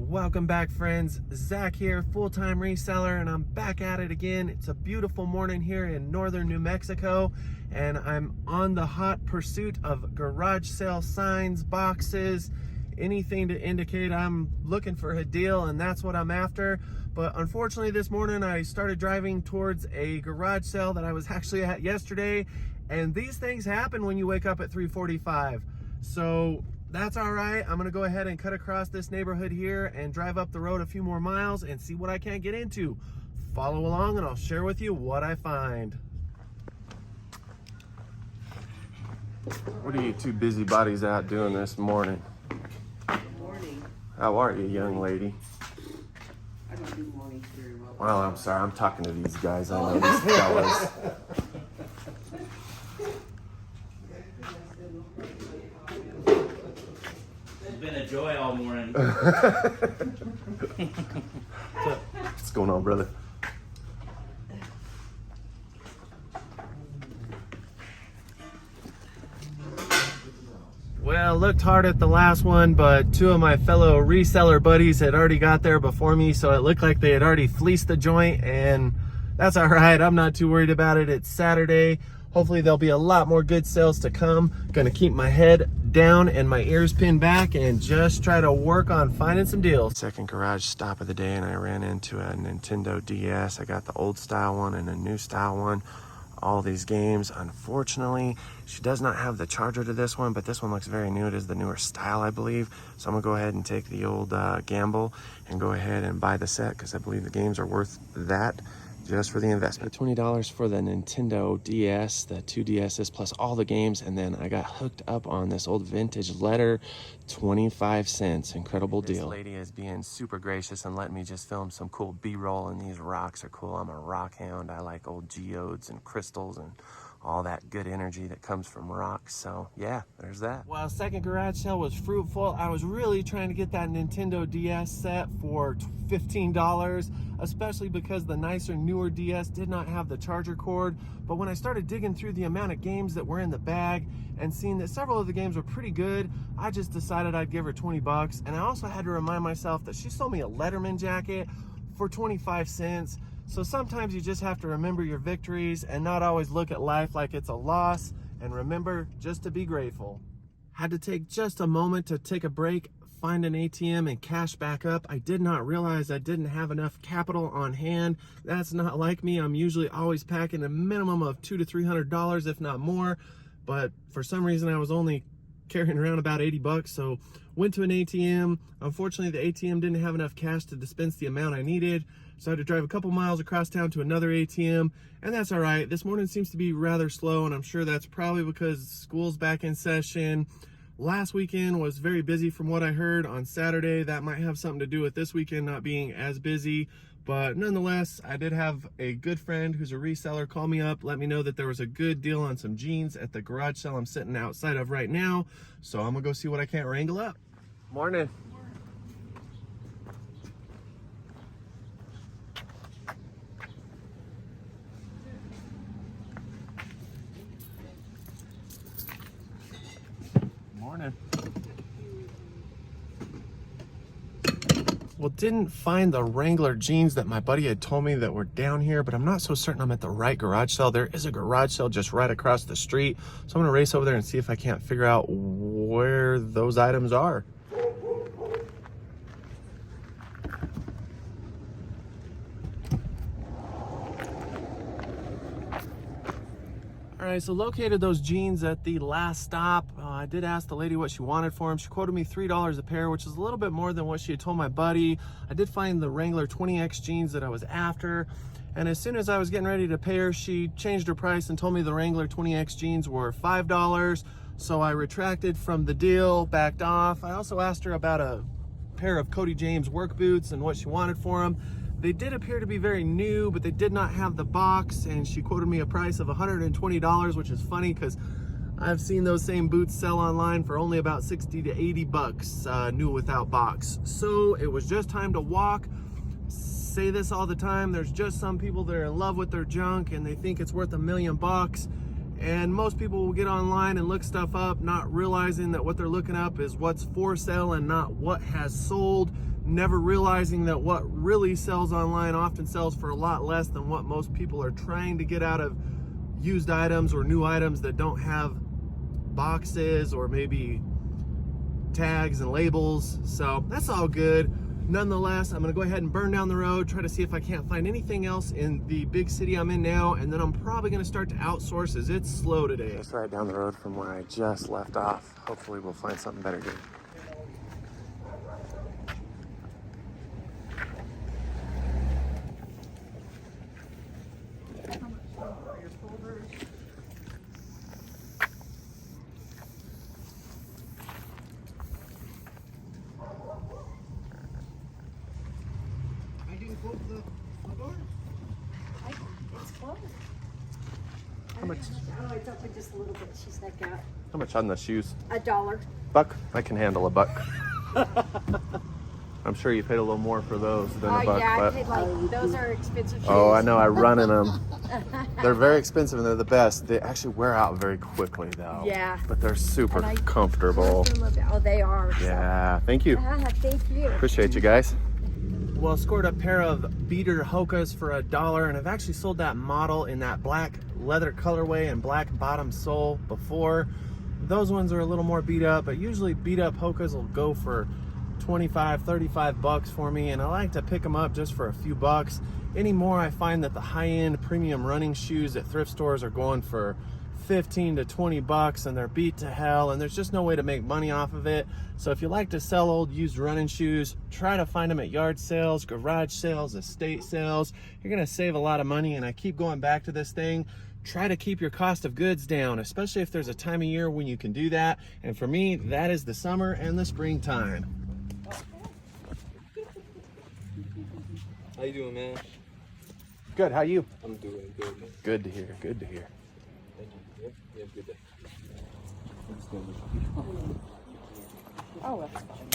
Welcome back, friends. Zach here, full-time reseller, and I'm back at it again. It's a beautiful morning here in northern New Mexico, and I'm on the hot pursuit of garage sale signs, boxes, anything to indicate I'm looking for a deal, and that's what I'm after. But unfortunately, this morning I started driving towards a garage sale that I was actually at yesterday, and these things happen when you wake up at 3:45. So that's all right. I'm gonna go ahead and cut across this neighborhood here and drive up the road a few more miles and see what I can get into. Follow along and I'll share with you what I find. What are you two busybodies out doing this morning? Good morning. How are you, young lady? I don't do mornings very well. Well, I'm sorry, I'm talking to these guys. I know these fellas. It's been a joy all morning. What's going on, brother? Well, looked hard at the last one, but two of my fellow reseller buddies had already got there before me, so it looked like they had already fleeced the joint, and that's all right. I'm not too worried about it. It's Saturday. Hopefully there'll be a lot more good sales to come. Gonna keep my head down and my ears pinned back and just try to work on finding some deals. Second garage stop of the day, and I ran into a Nintendo DS. I got the old style one and a new style one. All these games, unfortunately, she does not have the charger to this one, but this one looks very new. It is the newer style, I believe. So I'm gonna go ahead and take the old gamble and go ahead and buy the set, because I believe the games are worth that just for the investment. $20 for the Nintendo DS, the two DSs plus all the games, and then I got hooked up on this old vintage letter, 25 cents. Incredible deal. This lady is being super gracious and letting me just film some cool B-roll, and these rocks are cool. I'm a rock hound. I like old geodes and crystals and all that good energy that comes from rocks. So yeah, there's that. Well, second garage sale was fruitful. I was really trying to get that Nintendo DS set for $15, especially because the nicer, newer DS did not have the charger cord. But when I started digging through the amount of games that were in the bag and seeing that several of the games were pretty good, I just decided I'd give her 20 bucks. And I also had to remind myself that she sold me a Letterman jacket for 25 cents. So sometimes you just have to remember your victories and not always look at life like it's a loss, and remember just to be grateful. Had to take just a moment to take a break, find an ATM and cash back up. I did not realize I didn't have enough capital on hand. That's not like me. I'm usually always packing a minimum of $200 to $300, if not more. But for some reason I was only carrying around about 80 bucks. So went to an ATM. Unfortunately, the ATM didn't have enough cash to dispense the amount I needed. So I had to drive a couple miles across town to another ATM, and that's all right. This morning seems to be rather slow, and I'm sure that's probably because school's back in session. Last weekend was very busy from what I heard. On Saturday, that might have something to do with this weekend not being as busy. But nonetheless, I did have a good friend who's a reseller call me up, let me know that there was a good deal on some jeans at the garage sale I'm sitting outside of right now. So I'm gonna go see what I can't wrangle up. Morning. Morning. Well, didn't find the Wrangler jeans that my buddy had told me that were down here, but I'm not so certain I'm at the right garage sale. There is a garage sale just right across the street. So I'm gonna race over there and see if I can't figure out where those items are. All right, so located those jeans at the last stop. I did ask the lady what she wanted for them. She quoted me $3 a pair, which is a little bit more than what she had told my buddy. I did find the Wrangler 20X jeans that I was after. And as soon as I was getting ready to pay her, she changed her price and told me the Wrangler 20X jeans were $5. So I retracted from the deal, backed off. I also asked her about a pair of Cody James work boots and what she wanted for them. They did appear to be very new, but they did not have the box, and she quoted me a price of $120, which is funny because I've seen those same boots sell online for only about 60 to 80 bucks, new without box. So it was just time to walk. Say this all the time, there's just some people that are in love with their junk and they think it's worth $1 million. And most people will get online and look stuff up, not realizing that what they're looking up is what's for sale and not what has sold. never realizing that what really sells online often sells for a lot less than what most people are trying to get out of used items or new items that don't have boxes or maybe tags and labels. So that's all good. Nonetheless, I'm gonna go ahead and burn down the road, try to see if I can't find anything else in the big city I'm in now, and then I'm probably gonna start to outsource as it's slow today. Just right down the road from where I just left off. Hopefully we'll find something better here. It's closed. How much? Oh, it's open just a little bit. She snuck out. How much on the shoes? $1. Buck? I can handle a buck. I'm sure you paid a little more for those than a buck, Yeah, but I paid like, those are expensive shoes. oh, I know. I run in them. They're very expensive and they're the best. They actually wear out very quickly, though. Yeah. But they're super And I- comfortable. Oh, they are. So. Yeah. Thank you. Thank you. Appreciate you guys. Well, scored a pair of beater Hokas for $1, and I've actually sold that model in that black leather colorway and black bottom sole before. Those ones are a little more beat up, but usually beat up Hokas will go for 25, 35 bucks for me, and I like to pick them up just for a few bucks. Anymore, I find that the high-end premium running shoes at thrift stores are going for 15 to 20 bucks, and they're beat to hell, and there's just no way to make money off of it. So if you like to sell old used running shoes, try to find them at yard sales, garage sales, estate sales. You're gonna save a lot of money, and I keep going back to this thing. Try to keep your cost of goods down, especially if there's a time of year when you can do that. And for me, that is the summer and the springtime. How you doing, man? Good, how you? I'm doing good, man. Good to hear, good to hear. Thank you. Yep, you have a good day. Oh, that's fine.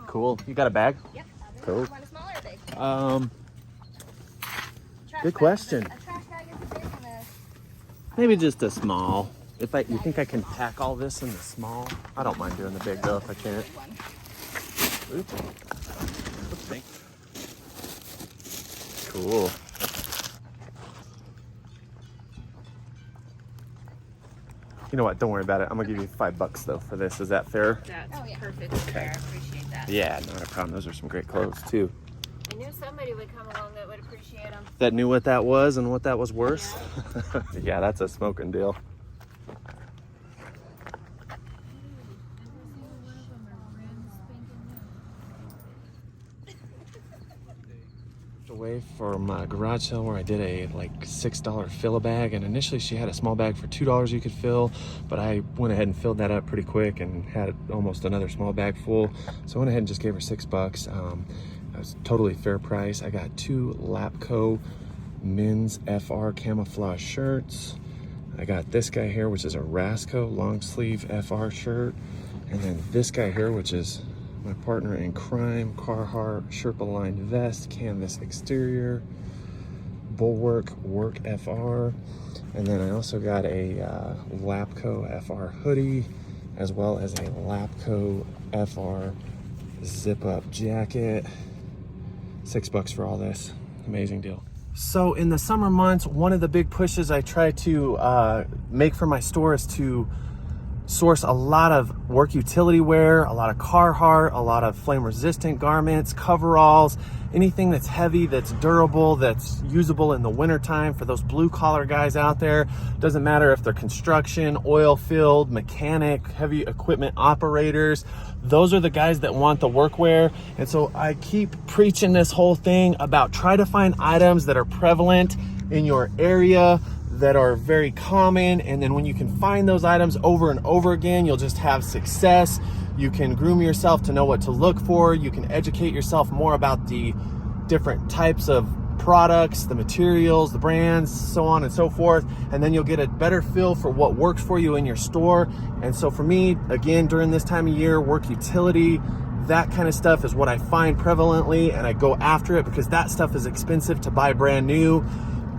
Cool. You got a bag? Yep. Cool. You want a smaller or big? Trash Good bag. question. A trash bag is a big and a... Maybe just a small. You think I can pack all this in the small? I don't mind doing the big though if I can't. Oops. Thanks. Cool. You know what? Don't worry about it. I'm gonna give you $5 though for this. Is that fair? That's perfect. Fair. I appreciate that. Yeah, not a problem. Those are some great clothes too. I knew somebody would come along that would appreciate them. That knew what that was and what that was worth. Yeah, that's a smoking deal. Away from a garage sale where I did a like $6 fill a bag, and initially she had a small bag for $2 you could fill, but I went ahead and filled that up pretty quick and had almost another small bag full, so I went ahead and just gave her $6. That was totally fair price. I got 2 Lapco men's FR camouflage shirts. I got this guy here, which is a Rasco long sleeve FR shirt, and then this guy here, which is my partner in crime, Carhartt Sherpa lined vest, canvas exterior, Bulwark work FR, and then I also got a Lapco FR hoodie, as well as a Lapco FR zip up jacket. $6 for all this. Amazing deal. So in the summer months, one of the big pushes I try to make for my store is to source a lot of work utility wear, a lot of Carhartt, a lot of flame resistant garments, coveralls, anything that's heavy, that's durable, that's usable in the wintertime for those blue collar guys out there. Doesn't matter if they're construction, oil field, mechanic, heavy equipment operators. Those are the guys that want the workwear. And so I keep preaching this whole thing about try to find items that are prevalent in your area, that are very common, and then when you can find those items over and over again, you'll just have success. You can groom yourself to know what to look for. You can educate yourself more about the different types of products, the materials, the brands, so on and so forth, and then you'll get a better feel for what works for you in your store. And so for me, again, during this time of year, work utility, that kind of stuff is what I find prevalently, and I go after it because that stuff is expensive to buy brand new.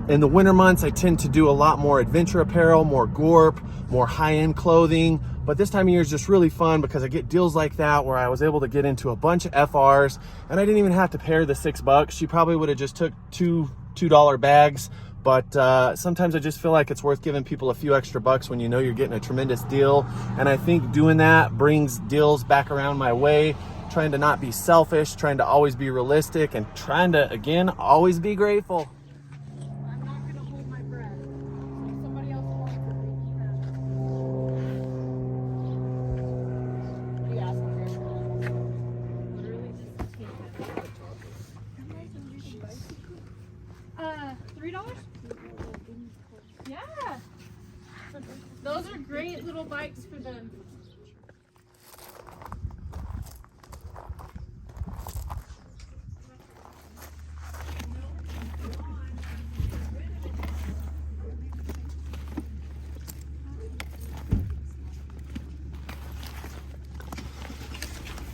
In the winter months, I tend to do a lot more adventure apparel, more gorp, more high-end clothing. But this time of year is just really fun because I get deals like that where I was able to get into a bunch of FRs and I didn't even have to pay her the $6. She probably would have just took $2 bags. But sometimes I just feel like it's worth giving people a few extra bucks when you know you're getting a tremendous deal. And I think doing that brings deals back around my way, trying to not be selfish, trying to always be realistic, and trying to, again, always be grateful. I'm not gonna hold my breath. So somebody else wants it. What are you asking for? Literally just take $3? Yeah. Those are great little bikes for them.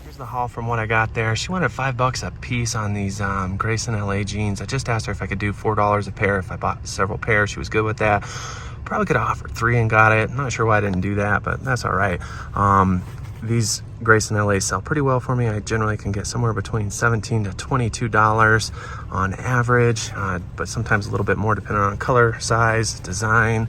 Here's the haul from what I got there. She wanted $5 a piece on these Grayson LA jeans. I just asked her if I could do $4 a pair if I bought several pairs. She was good with that. Probably could have offered 3 and got it. I'm not sure why I didn't do that, but that's all right. These Grayson LA sell pretty well for me. I generally can get somewhere between $17 to $22 on average, but sometimes a little bit more depending on color, size, design.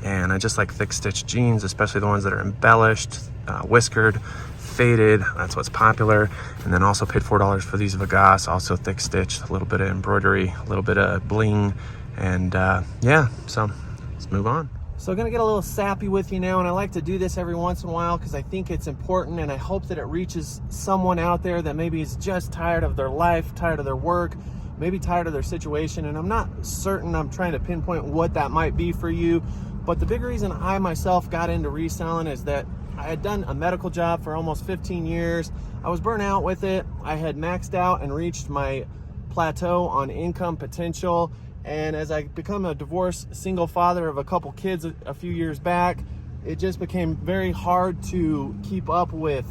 And I just like thick stitch jeans, especially the ones that are embellished, whiskered, faded. That's what's popular. And then also paid $4 for these Vegas, also thick stitch, a little bit of embroidery, a little bit of bling. And yeah, so let's move on. So I'm gonna get a little sappy with you now, and I like to do this every once in a while because I think it's important, and I hope that it reaches someone out there that maybe is just tired of their life, tired of their work, maybe tired of their situation. And I'm not certain I'm trying to pinpoint what that might be for you, but the big reason I myself got into reselling is that I had done a medical job for almost 15 years. I was burnt out with it. I had maxed out and reached my plateau on income potential. And as I become a divorced single father of a couple kids a few years back, it just became very hard to keep up with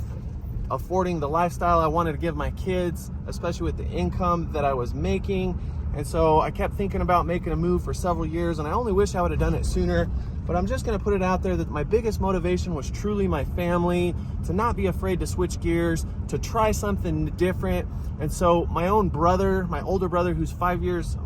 affording the lifestyle I wanted to give my kids, especially with the income that I was making. And so I kept thinking about making a move for several years, and I only wish I would have done it sooner. But I'm just gonna put it out there that my biggest motivation was truly my family, to not be afraid to switch gears, to try something different. And so my own brother, my older brother, who's 5 years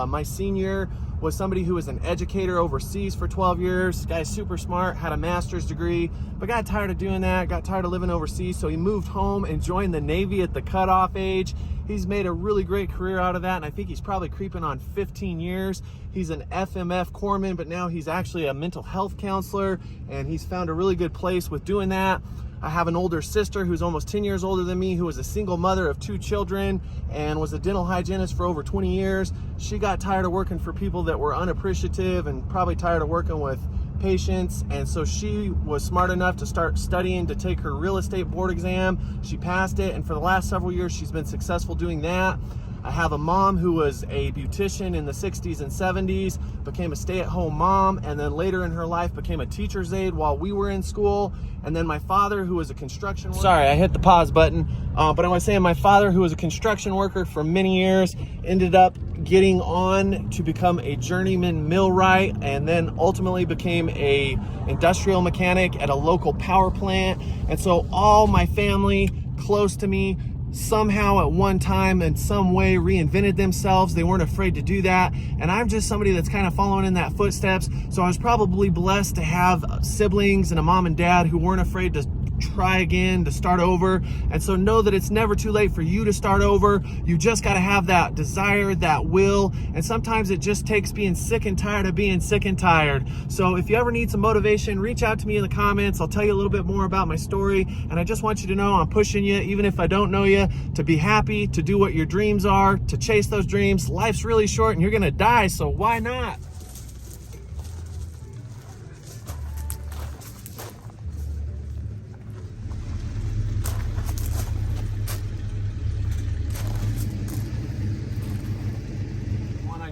my senior, was somebody who was an educator overseas for 12 years. This guy's super smart, had a master's degree, but got tired of doing that, got tired of living overseas. So he moved home and joined the Navy at the cutoff age. He's made a really great career out of that, and I think he's probably creeping on 15 years. He's an FMF corpsman, but now he's actually a mental health counselor, and he's found a really good place with doing that. I have an older sister who's almost 10 years older than me, who was a single mother of 2 children and was a dental hygienist for over 20 years. She got tired of working for people that were unappreciative and probably tired of working with patients. And so she was smart enough to start studying to take her real estate board exam. She passed it, and for the last several years, she's been successful doing that. I have a mom who was a beautician in the 60s and 70s, became a stay-at-home mom, and then later in her life became a teacher's aide while we were in school. And then my father, who was a construction worker. Sorry, I hit the pause button. But I was saying my father, who was a construction worker for many years, ended up getting on to become a journeyman millwright, and then ultimately became a industrial mechanic at a local power plant. And so all my family close to me somehow at one time in some way reinvented themselves. They weren't afraid to do that. And I'm just somebody that's kind of following in that footsteps. So I was probably blessed to have siblings and a mom and dad who weren't afraid to try again, to start over. And so know that it's never too late for you to start over. You just got to have that desire, that will. And sometimes it just takes being sick and tired of being sick and tired. So if you ever need some motivation, reach out to me in the comments. I'll tell you a little bit more about my story. And I just want you to know I'm pushing you, even if I don't know you, to be happy, to do what your dreams are, to chase those dreams. Life's really short and you're going to die, so why not?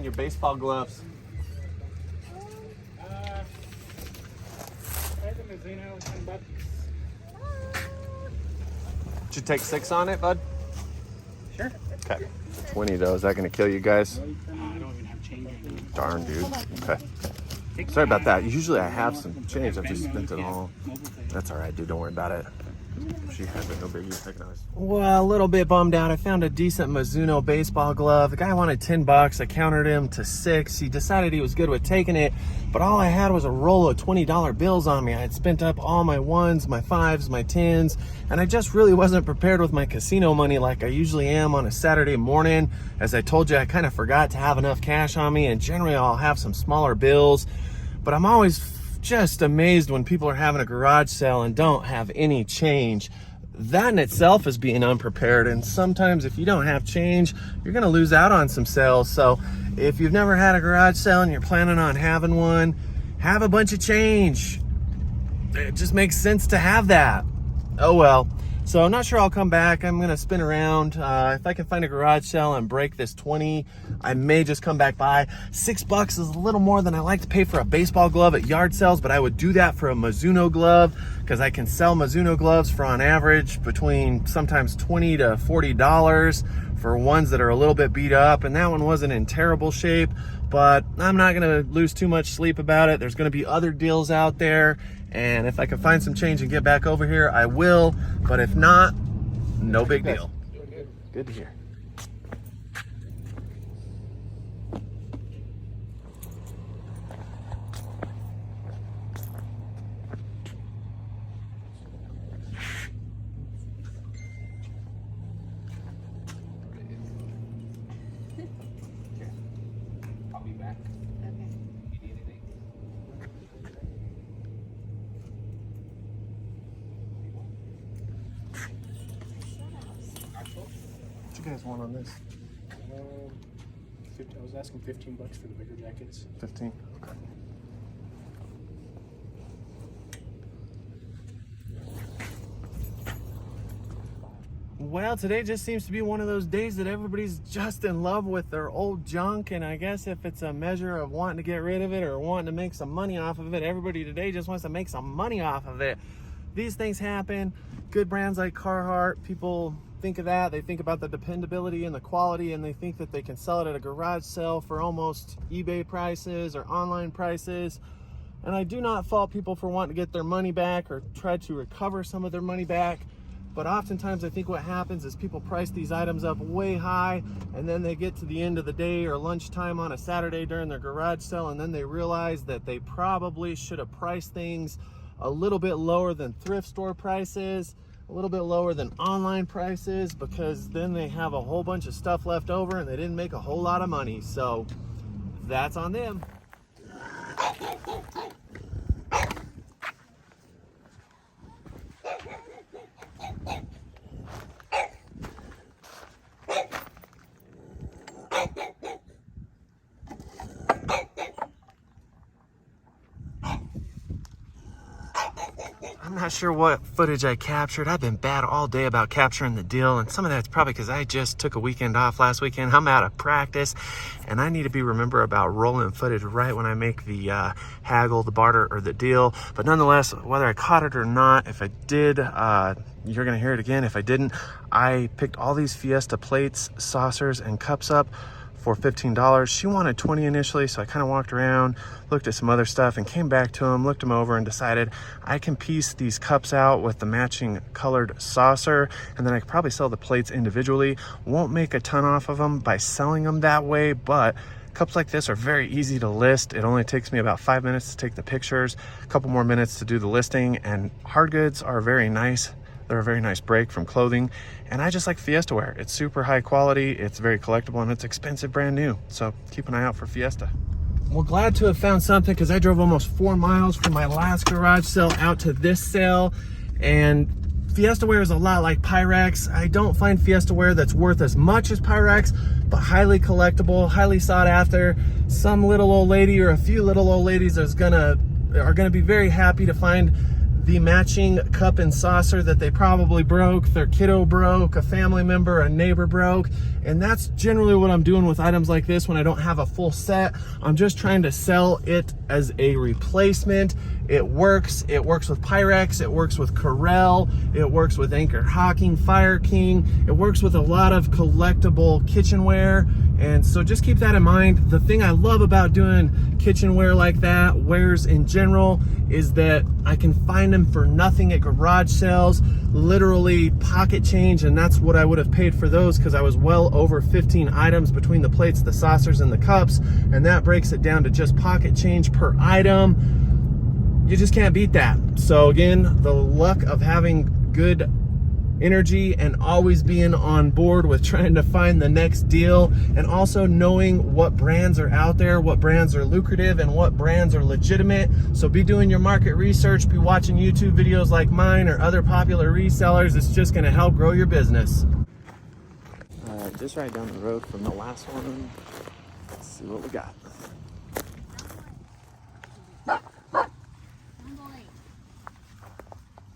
Your baseball gloves. Did you take 6 on it, bud? Sure. Okay. 20 though. Is that going to kill you guys? I don't even have change anymore. Darn, dude. Okay. Sorry about that. Usually I have some change. I've just spent it all. That's all right, dude. Don't worry about it. She has it, no biggie. Well, a little bit bummed out. I found a decent Mizuno baseball glove. The guy wanted $10. I countered him to 6. He decided he was good with taking it, but all I had was a roll of $20 bills on me. I had spent up all my 1s, my 5s, my 10s, and I just really wasn't prepared with my casino money like I usually am on a Saturday morning. As I told you, I kind of forgot to have enough cash on me, and generally I'll have some smaller bills, but I'm always just amazed when people are having a garage sale and don't have any change. That in itself is being unprepared, and sometimes if you don't have change, you're gonna lose out on some sales. So if you've never had a garage sale and you're planning on having one, have a bunch of change. It just makes sense to have that. Oh well. So I'm not sure I'll come back. I'm gonna spin around. If I can find a garage sale and break this 20, I may just come back by. $6 is a little more than I like to pay for a baseball glove at yard sales, but I would do that for a Mizuno glove because I can sell Mizuno gloves for on average between sometimes $20 to $40 for ones that are a little bit beat up. And that one wasn't in terrible shape, but I'm not gonna lose too much sleep about it. There's gonna be other deals out there. And if I can find some change and get back over here, I will. But if not, no big deal. Good to hear. I'll be back. Okay. You need anything? What you guys want on this? I was asking $15 for the bigger jackets. 15. Okay. Well, today just seems to be one of those days that everybody's just in love with their old junk, and I guess if it's a measure of wanting to get rid of it or wanting to make some money off of it, everybody today just wants to make some money off of it. These things happen. Good brands like Carhartt, people think of that. They think about the dependability and the quality, and they think that they can sell it at a garage sale for almost eBay prices or online prices. And I do not fault people for wanting to get their money back or try to recover some of their money back. But oftentimes I think what happens is people price these items up way high, and then they get to the end of the day or lunchtime on a Saturday during their garage sale, and then they realize that they probably should have priced things a little bit lower than thrift store prices, a little bit lower than online prices, because then they have a whole bunch of stuff left over and they didn't make a whole lot of money. So that's on them. I'm not sure what footage I captured. I've been bad all day about capturing the deal, and some of that's probably because I just took a weekend off last weekend. I'm out of practice, and I need to remember about rolling footage right when I make the haggle, the barter, or the deal. But nonetheless, whether I caught it or not, if I did, you're gonna hear it again. If I didn't, I picked all these Fiesta plates, saucers, and cups up for $15. She wanted 20 initially, so I kind of walked around, looked at some other stuff, and came back to them, looked them over, and decided I can piece these cups out with the matching colored saucer, and then I could probably sell the plates individually. Won't make a ton off of them by selling them that way, but cups like this are very easy to list. It only takes me about 5 minutes to take the pictures, a couple more minutes to do the listing, and hard goods are very nice. They're a very nice break from clothing, and I just like Fiesta ware. It's super high quality, it's very collectible, and it's expensive brand new. So keep an eye out for Fiesta. Well, glad to have found something, because I drove almost 4 miles from my last garage sale out to this sale, and Fiesta ware is a lot like Pyrex. I don't find Fiesta ware that's worth as much as Pyrex, but highly collectible, highly sought after. Some little old lady or a few little old ladies are gonna be very happy to find the matching cup and saucer that they probably broke, their kiddo broke, a family member, a neighbor broke. And that's generally what I'm doing with items like this when I don't have a full set. I'm just trying to sell it as a replacement. It works with Pyrex, it works with Corel, it works with Anchor Hocking, Fire King, it works with a lot of collectible kitchenware. And so just keep that in mind. The thing I love about doing kitchenware like that, wares in general, is that I can find them for nothing at garage sales, literally pocket change, and that's what I would have paid for those, because I was well over 15 items between the plates, the saucers, and the cups, and that breaks it down to just pocket change per item. You just can't beat that. So again, the luck of having good energy and always being on board with trying to find the next deal, and also knowing what brands are out there, what brands are lucrative, and what brands are legitimate. So be doing your market research, be watching YouTube videos like mine or other popular resellers. It's just going to help grow your business. Just right down the road from the last one. Let's see what we got.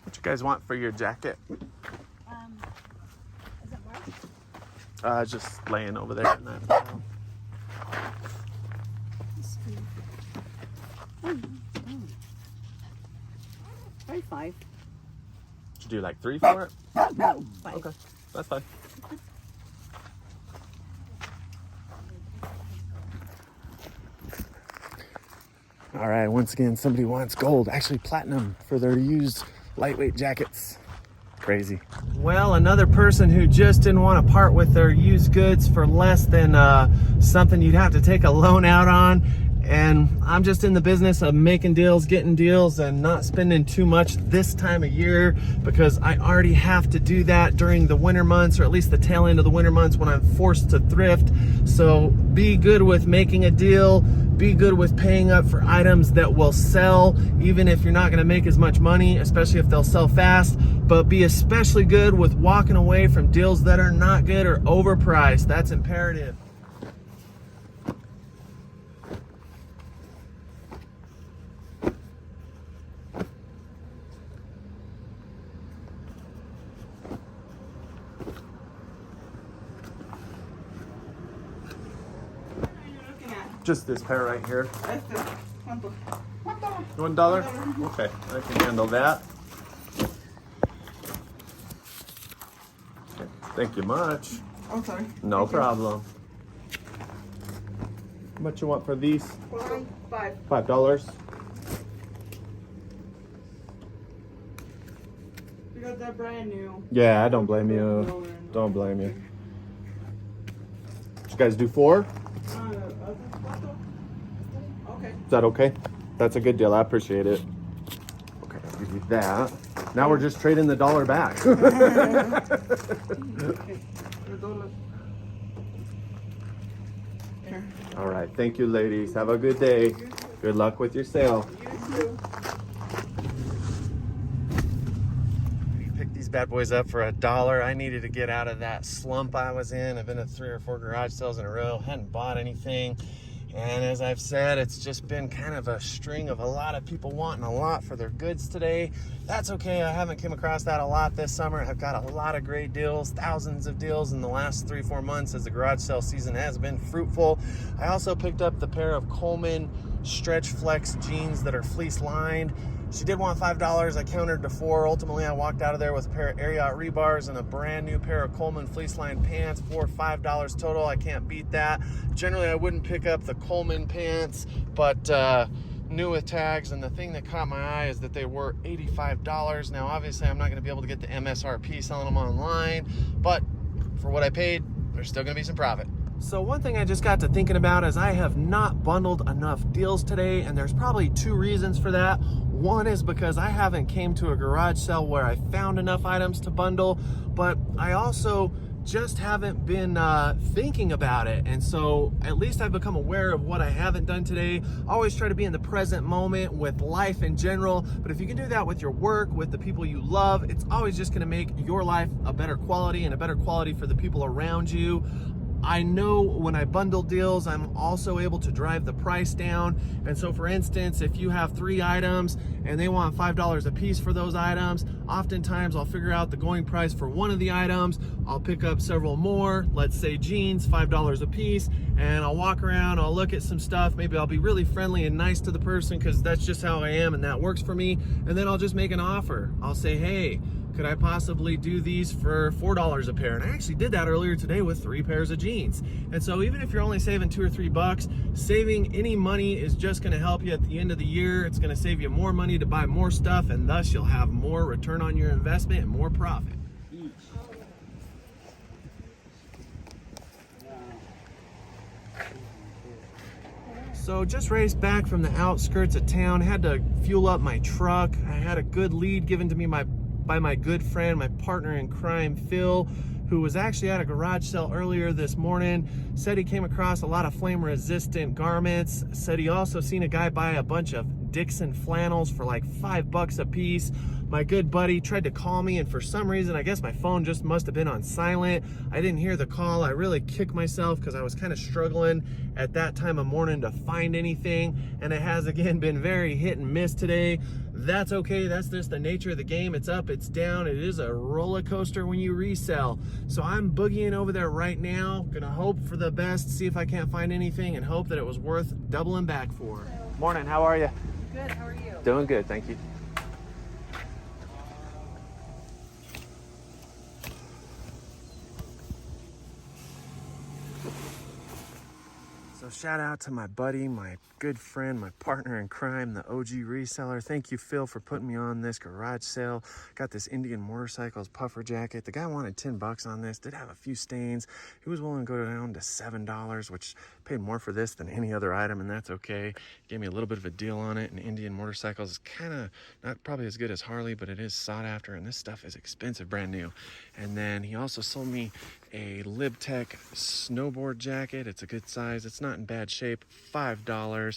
What you guys want for your jacket? Is it March? Just laying over there in that pile. Try 5. Did you do like 3 for it? No, 5. Okay, that's fine. All right, once again, somebody wants gold, actually platinum, for their used lightweight jackets. Crazy. Well, another person who just didn't want to part with their used goods for less than something you'd have to take a loan out on. And I'm just in the business of making deals, getting deals, and not spending too much this time of year, because I already have to do that during the winter months, or at least the tail end of the winter months when I'm forced to thrift. So be good with making a deal. Be good with paying up for items that will sell, even if you're not going to make as much money, especially if they'll sell fast. But be especially good with walking away from deals that are not good or overpriced. That's imperative. Just this pair right here. That's the $1? Okay, I can handle that. Okay, thank you much. I'm sorry. No problem. How much you want for these? 5. $5. You got that brand new. Yeah, I don't blame you. Don't blame you. Did you guys do 4? Okay. Is that okay? That's a good deal. I appreciate it. Okay, I'll give you that. Now we're just trading the dollar back. All right. Thank you, ladies. Have a good day. Good luck with your sale. Pick these bad boys up for $1. I needed to get out of that slump I was in. I've been at 3 or 4 garage sales in a row. Hadn't bought anything. And as I've said, it's just been kind of a string of a lot of people wanting a lot for their goods today. That's okay. I haven't come across that a lot this summer. I've got a lot of great deals, thousands of deals in the last 3-4 months as the garage sale season has been fruitful. I also picked up the pair of Coleman Stretch Flex jeans that are fleece lined. She did want $5. I countered to $4. Ultimately, I walked out of there with a pair of Ariat rebars and a brand new pair of Coleman fleece lined pants for $5 total. I can't beat that. Generally, I wouldn't pick up the Coleman pants, but new with tags, and the thing that caught my eye is that they were $85. Now, obviously, I'm not going to be able to get the MSRP selling them online, but for what I paid, there's still going to be some profit. So one thing I just got to thinking about is I have not bundled enough deals today, and there's probably two reasons for that. One is because I haven't came to a garage sale where I found enough items to bundle, but I also just haven't been thinking about it. And so at least I've become aware of what I haven't done today. I always try to be in the present moment with life in general, but if you can do that with your work, with the people you love, it's always just gonna make your life a better quality and a better quality for the people around you. I know when I bundle deals, I'm also able to drive the price down. And so for instance, if you have 3 items and they want $5 a piece for those items, oftentimes I'll figure out the going price for one of the items. I'll pick up several more, let's say jeans, $5 a piece, and I'll walk around, I'll look at some stuff. Maybe I'll be really friendly and nice to the person because that's just how I am and that works for me. And then I'll just make an offer. I'll say, hey, could I possibly do these for $4 a pair? And I actually did that earlier today with 3 pairs of jeans. And so even if you're only saving $2 or $3, saving any money is just gonna help you at the end of the year. It's gonna save you more money to buy more stuff, and thus you'll have more return on your investment and more profit. So just raced back from the outskirts of town, had to fuel up my truck. I had a good lead given to me by my good friend, my partner in crime, Phil, who was actually at a garage sale earlier this morning. Said he came across a lot of flame resistant garments. Said he also seen a guy buy a bunch of Dixon flannels for like $5 a piece. My good buddy tried to call me, and for some reason, I guess my phone just must have been on silent. I didn't hear the call. I really kicked myself because I was kind of struggling at that time of morning to find anything, and it has again been very hit and miss today. That's okay. That's just the nature of the game. It's up, it's down. It is a roller coaster when you resell. So I'm boogieing over there right now, gonna hope for the best, see if I can't find anything, and hope that it was worth doubling back for. Morning, how are you? Good, how are you? Doing good, thank you. So shout out to my buddy, my good friend, my partner in crime, the OG reseller. Thank you, Phil, for putting me on this garage sale. Got this Indian Motorcycles puffer jacket. The guy wanted $10 on this, did have a few stains. He was willing to go down to $7, which paid more for this than any other item, and that's okay. Gave me a little bit of a deal on it, and Indian Motorcycles is kind of not probably as good as Harley, but it is sought after, and this stuff is expensive, brand new. And then he also sold me a LibTech snowboard jacket. It's a good size. It's not in bad shape. $5.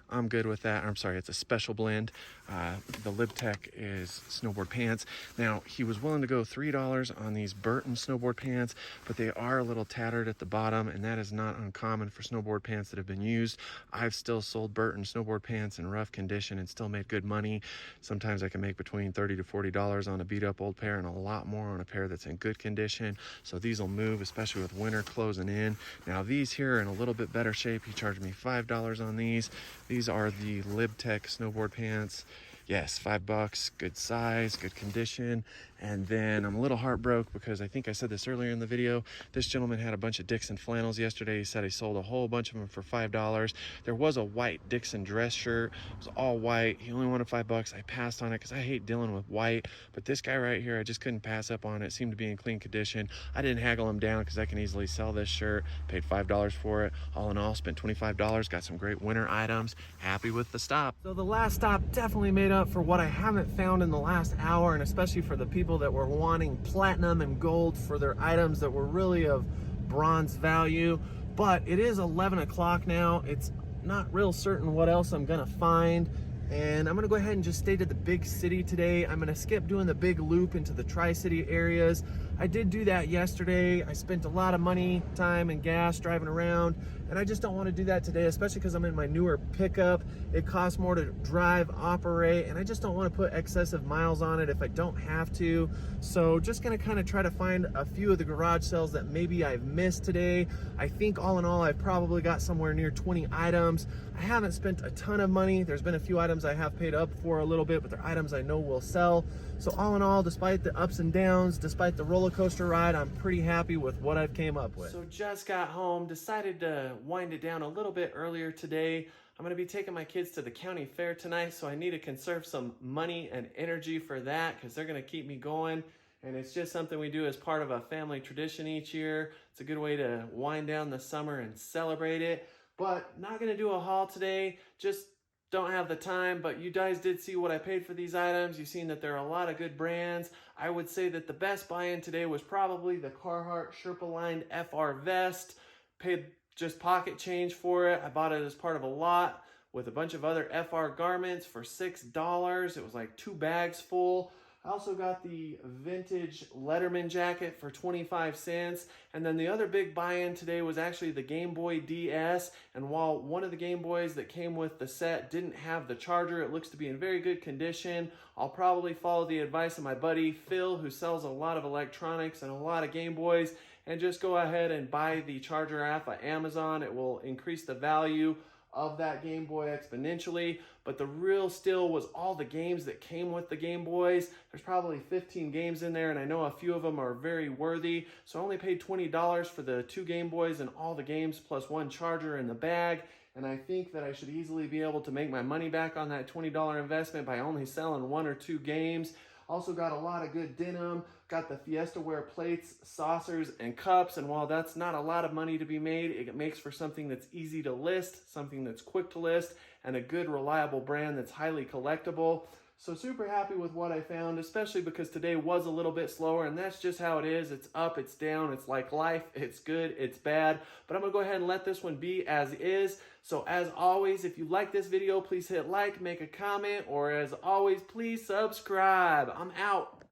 I'm good with that. I'm sorry, it's a special blend. The LibTech is snowboard pants. Now, he was willing to go $3 on these Burton snowboard pants, but they are a little tattered at the bottom, and that is not uncommon for snowboard pants that have been used. I've still sold Burton snowboard pants in rough condition and still made good money. Sometimes I can make between $30 to $40 on a beat up old pair and a lot more on a pair that's in good condition. So these will move, especially with winter closing in. Now these here are in a little bit better shape. He charged me $5 on these. These are the LibTech snowboard pants. Yes, $5, good size, good condition. And then I'm a little heartbroken because I think I said this earlier in the video. This gentleman had a bunch of Dixon flannels yesterday. He said he sold a whole bunch of them for $5. There was a white Dixon dress shirt. It was all white. He only wanted $5. I passed on it because I hate dealing with white. But this guy right here, I just couldn't pass up on it. It seemed to be in clean condition. I didn't haggle him down because I can easily sell this shirt. Paid $5 for it. All in all, spent $25. Got some great winter items. Happy with the stop. So the last stop definitely made up for what I haven't found in the last hour, and especially for the people that were wanting platinum and gold for their items that were really of bronze value. But it is 11 o'clock now. It's not real certain what else I'm gonna find, and I'm gonna go ahead and just stay to the big city today. I'm gonna skip doing the big loop into the Tri-City areas. I did do that yesterday. I spent a lot of money, time, and gas driving around, and I just don't want to do that today, especially because I'm in my newer pickup. It costs more to drive, operate, and I just don't want to put excessive miles on it if I don't have to. So just gonna kind of try to find a few of the garage sales that maybe I've missed today. I think all in all, I've probably got somewhere near 20 items. I haven't spent a ton of money. There's been a few items I have paid up for a little bit, but they're items I know will sell. So all in all, despite the ups and downs, despite the roller coaster ride, I'm pretty happy with what I've came up with. So just got home, decided to wind it down a little bit earlier today. I'm gonna be taking my kids to the county fair tonight, so I need to conserve some money and energy for that because they're gonna keep me going. And it's just something we do as part of a family tradition each year. It's a good way to wind down the summer and celebrate it. But not gonna do a haul today, just don't have the time. But you guys did see what I paid for these items. You've seen that there are a lot of good brands. I would say that the best buy-in today was probably the Carhartt Sherpa lined FR vest. Paid just pocket change for it. I bought it as part of a lot with a bunch of other FR garments for $6. It was like 2 bags full. I also got the vintage Letterman jacket for 25 cents. And then the other big buy-in today was actually the Game Boy DS. And while one of the Game Boys that came with the set didn't have the charger, it looks to be in very good condition. I'll probably follow the advice of my buddy Phil, who sells a lot of electronics and a lot of Game Boys, and just go ahead and buy the charger app on Amazon. It will increase the value of that Game Boy exponentially. But the real steal was all the games that came with the Game Boys. There's probably 15 games in there, and I know a few of them are very worthy. So I only paid $20 for the 2 Game Boys and all the games plus 1 charger in the bag. And I think that I should easily be able to make my money back on that $20 investment by only selling 1 or 2 games. Also got a lot of good denim, got the Fiesta ware plates, saucers, and cups. And while that's not a lot of money to be made, it makes for something that's easy to list, something that's quick to list, and a good, reliable brand that's highly collectible. So super happy with what I found, especially because today was a little bit slower, and that's just how it is. It's up, it's down, it's like life. It's good, it's bad. But I'm gonna go ahead and let this one be as is. So as always, if you like this video, please hit like, make a comment, or as always, please subscribe. I'm out.